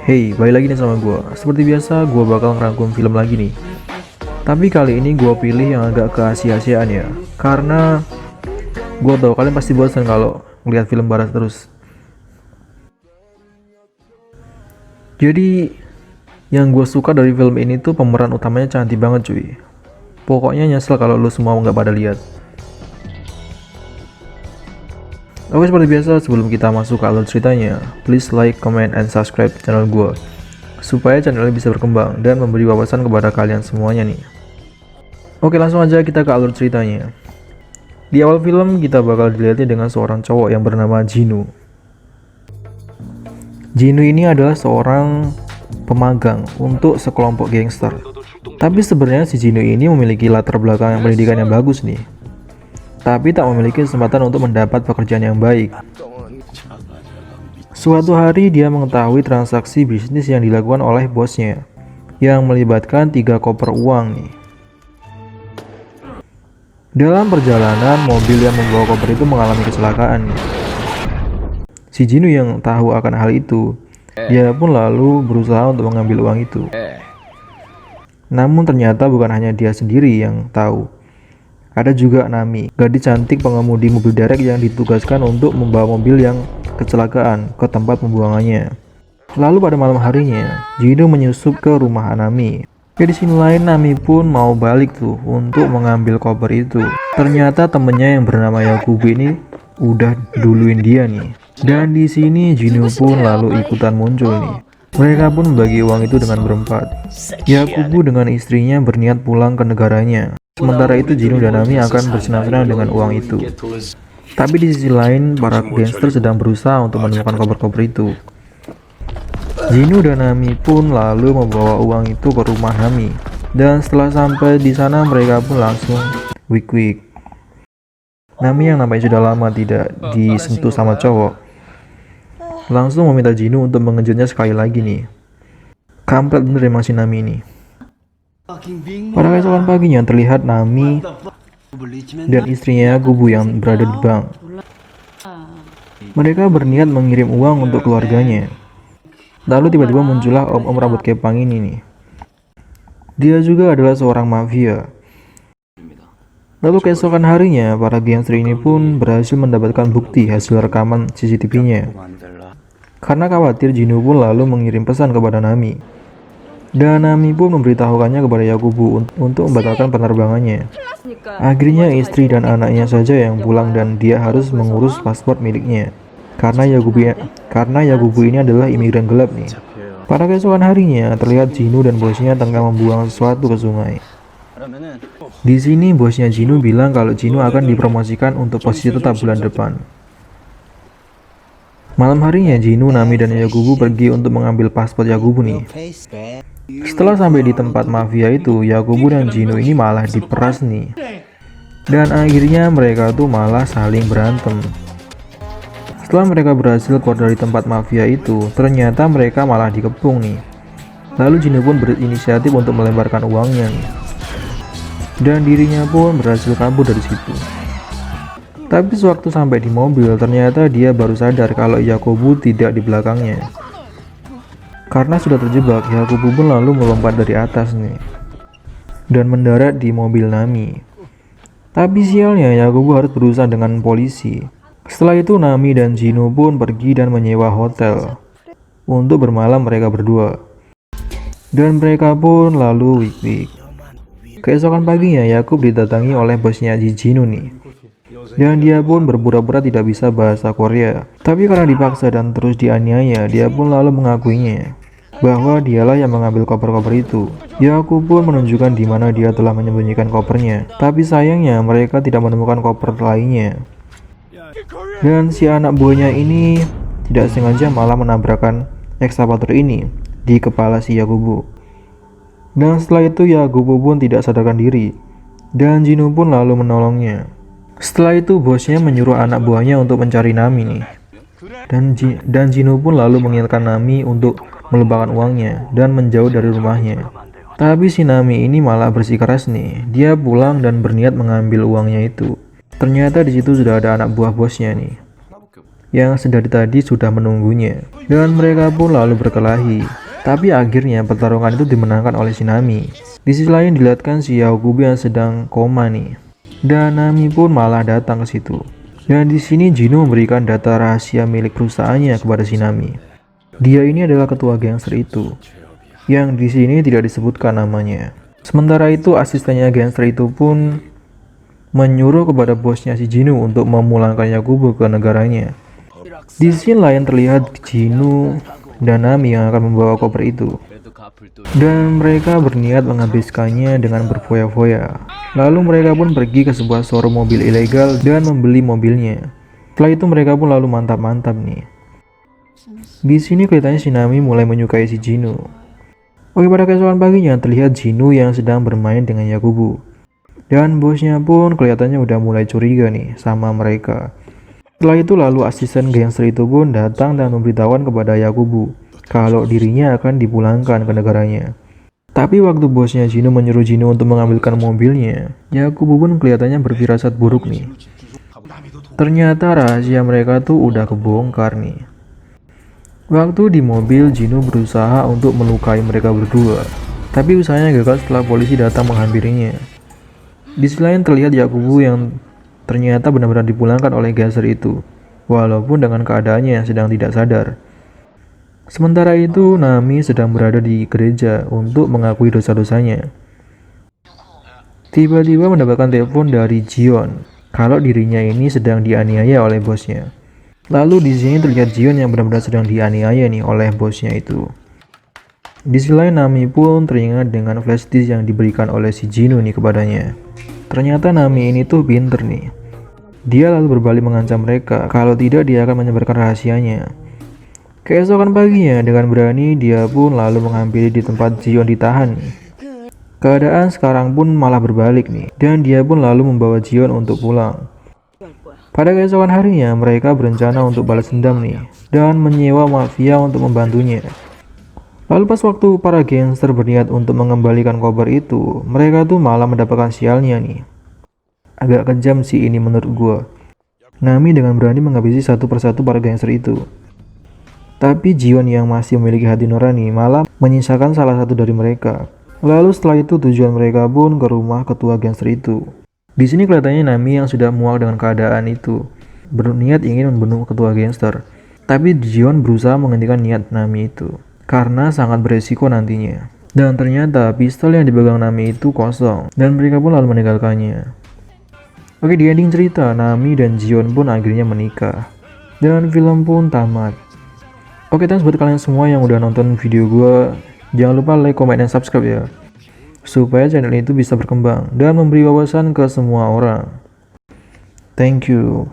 Hey, balik lagi nih sama gue. Seperti biasa, gue bakal ngerangkum film lagi nih. Tapi kali ini gue pilih yang agak ke Asia-Asiaan ya. Karena gue tau kalian pasti bosan kalau ngeliat film barat terus. Jadi, yang gue suka dari film ini tuh pemeran utamanya cantik banget cuy. Pokoknya nyesel kalau lu semua nggak pada lihat. Oke, seperti biasa sebelum kita masuk ke alur ceritanya, please like, comment, and subscribe channel gue supaya channel ini bisa berkembang dan memberi wawasan kepada kalian semuanya nih. Oke, langsung aja kita ke alur ceritanya. Di awal film kita bakal dilihatnya dengan seorang cowok yang bernama Jinu. Jinu ini adalah seorang pemagang untuk sekelompok gangster. Tapi sebenarnya si Jinu ini memiliki latar belakang pendidikan yang bagus nih. Tapi tak memiliki kesempatan untuk mendapat pekerjaan yang baik. Suatu hari dia mengetahui transaksi bisnis yang dilakukan oleh bosnya yang melibatkan 3 koper uang nih. Dalam perjalanan, mobil yang membawa koper itu mengalami kecelakaan nih. Si Jinu yang tahu akan hal itu, dia pun lalu berusaha untuk mengambil uang itu. Namun ternyata bukan hanya dia sendiri yang tahu. Ada juga Nami, gadis cantik pengemudi mobil derek yang ditugaskan untuk membawa mobil yang kecelakaan ke tempat pembuangannya. Lalu pada malam harinya, Jinu menyusup ke rumah Nami. Di sini lain Nami pun mau balik tuh untuk mengambil koper itu. Ternyata temennya yang bernama Yakubu ini udah duluin dia nih. Dan di sini Jinu pun lalu ikutan muncul nih. Mereka pun membagi uang itu dengan berempat. Yakubu dengan istrinya berniat pulang ke negaranya. Sementara itu Jinu dan Nami akan bersenang-senang dengan uang itu. Tapi di sisi lain, para gangster sedang berusaha untuk menemukan koper-koper itu. Jinu dan Nami pun lalu membawa uang itu ke rumah Nami. Dan setelah sampai di sana mereka pun langsung wik-wik. Nami yang namanya sudah lama tidak disentuh sama cowok langsung meminta Jinu untuk mengejutnya sekali lagi nih. Kampret bener emang si Nami ini. Pada keesokan paginya terlihat Nami dan istrinya Yakubu yang berada di bank. Mereka berniat mengirim uang untuk keluarganya. Lalu tiba-tiba muncullah om-om rambut kepang ini nih. Dia juga adalah seorang mafia. Lalu keesokan harinya, para gangster ini pun berhasil mendapatkan bukti hasil rekaman CCTV-nya. Karena khawatir, Jinu pun lalu mengirim pesan kepada Nami. Dan Nami pun memberitahukannya kepada Yakubu untuk membatalkan penerbangannya. Akhirnya istri dan anaknya saja yang pulang dan dia harus mengurus paspor miliknya. Karena Yakubu ini adalah imigran gelap nih. Pada keesokan harinya, terlihat Jinu dan bosnya tengah membuang sesuatu ke sungai. Di sini bosnya Jinu bilang kalau Jinu akan dipromosikan untuk posisi tetap bulan depan. Malam harinya Jinu, Nami, dan Yakubu pergi untuk mengambil paspor Yakubu nih. Setelah sampai di tempat mafia itu, Yakubu dan Jinu ini malah diperas nih. Dan akhirnya mereka tuh malah saling berantem. Setelah mereka berhasil keluar dari tempat mafia itu, ternyata mereka malah dikepung nih. Lalu Jinu pun berinisiatif untuk melemparkan uangnya nih. Dan dirinya pun berhasil kabur dari situ. Tapi sewaktu sampai di mobil, ternyata dia baru sadar kalau Yakubu tidak di belakangnya. Karena sudah terjebak, Yakubu pun lalu melompat dari atas nih dan mendarat di mobil Nami. Tapi sialnya Yakubu harus berurusan dengan polisi. Setelah itu Nami dan Jinu pun pergi dan menyewa hotel untuk bermalam mereka berdua. Dan mereka pun lalu wik-wik. Keesokan paginya Yakub didatangi oleh bosnya Jinu nih. Dan dia pun berpura-pura tidak bisa bahasa Korea. Tapi karena dipaksa dan terus dianiaya, dia pun lalu mengakuinya bahwa dialah yang mengambil koper-koper itu. Yakub pun menunjukkan di mana dia telah menyembunyikan kopernya. Tapi sayangnya mereka tidak menemukan koper lainnya. Dan si anak buahnya ini tidak sengaja malah menabrakkan ekskavator ini di kepala si Yakubu. Dan setelah itu Yakubu pun tidak sadarkan diri. Dan Jinu pun lalu menolongnya. Setelah itu bosnya menyuruh anak buahnya untuk mencari Nami nih. Dan Jinu pun lalu mengingatkan Nami untuk melupakan uangnya dan menjauh dari rumahnya. Tapi si Nami ini malah bersikeras nih. Dia pulang dan berniat mengambil uangnya itu. Ternyata di situ sudah ada anak buah bosnya nih. yang sedari tadi sudah menunggunya. Dan mereka pun lalu berkelahi. Tapi akhirnya pertarungan itu dimenangkan oleh si Nami. Di sisi lain dilihatkan si Yaogubu yang sedang koma nih. Dan Nami pun malah datang ke situ. Dan di sini Jino memberikan data rahasia milik perusahaannya kepada si Nami. Dia ini adalah ketua gangster itu, yang di sini tidak disebutkan namanya. Sementara itu asistennya gangster itu pun menyuruh kepada bosnya si Jino untuk memulangkan Yaogubu ke negaranya. Di sini lain terlihat Jino dan Nami yang akan membawa koper itu. Dan mereka berniat menghabiskannya dengan berfoya-foya. Lalu mereka pun pergi ke sebuah showroom mobil ilegal dan membeli mobilnya. Setelah itu mereka pun lalu mantap-mantap nih. Di sini kelihatannya si Nami mulai menyukai si Jino. Oke, pada keesokan paginya terlihat Jino yang sedang bermain dengan Yaogubu. Dan bosnya pun kelihatannya udah mulai curiga nih sama mereka. Setelah itu lalu asisten gangster itu pun datang dan memberitahukan kepada Yaogubu kalau dirinya akan dipulangkan ke negaranya. Tapi waktu bosnya Jino menyuruh Jino untuk mengambilkan mobilnya, Yaogubu pun kelihatannya berfirasat buruk nih. Ternyata rahasia mereka tuh udah kebongkar nih. Waktu di mobil, Jino berusaha untuk melukai mereka berdua. Tapi usahanya gagal setelah polisi datang menghampirinya. Di sisi lain terlihat Yaogubu yang ternyata benar-benar dipulangkan oleh gangster itu, walaupun dengan keadaannya yang sedang tidak sadar. Sementara itu, Nami sedang berada di gereja untuk mengakui dosa-dosanya. Tiba-tiba mendapatkan telepon dari Jion kalau dirinya ini sedang dianiaya oleh bosnya. Lalu di sini terlihat Jion yang benar-benar sedang dianiaya nih oleh bosnya itu. Di sisi lain Nami pun teringat dengan flash disk yang diberikan oleh si Jino nih kepadanya. Ternyata Nami ini tuh pinter nih. Dia lalu berbalik mengancam mereka kalau tidak dia akan menyebarkan rahasianya. Keesokan paginya dengan berani dia pun lalu menghampiri di tempat Jion ditahan nih. Keadaan sekarang pun malah berbalik nih, dan dia pun lalu membawa Jion untuk pulang. Pada keesokan harinya mereka berencana untuk balas dendam nih, dan menyewa mafia untuk membantunya. Lalu pas waktu para gangster berniat untuk mengembalikan koper itu, mereka tuh malah mendapatkan sialnya nih. Agak kejam sih ini menurut gua. Nami dengan berani menghabisi satu persatu para gangster itu. Tapi Jion yang masih memiliki hati nurani malah menyisakan salah satu dari mereka. Lalu setelah itu tujuan mereka pun ke rumah ketua gangster itu. Di sini kelihatannya Nami yang sudah muak dengan keadaan itu, berniat ingin membunuh ketua gangster. Tapi Jion berusaha menghentikan niat Nami itu, karena sangat beresiko nantinya. Dan ternyata pistol yang dipegang Nami itu kosong, dan mereka pun lalu meninggalkannya. Oke, di ending cerita, Nami dan Jion pun akhirnya menikah. Dan film pun tamat. Oke, thanks buat kalian semua yang udah nonton video gue. Jangan lupa like, comment, dan subscribe ya, supaya channel itu bisa berkembang dan memberi wawasan ke semua orang. Thank you.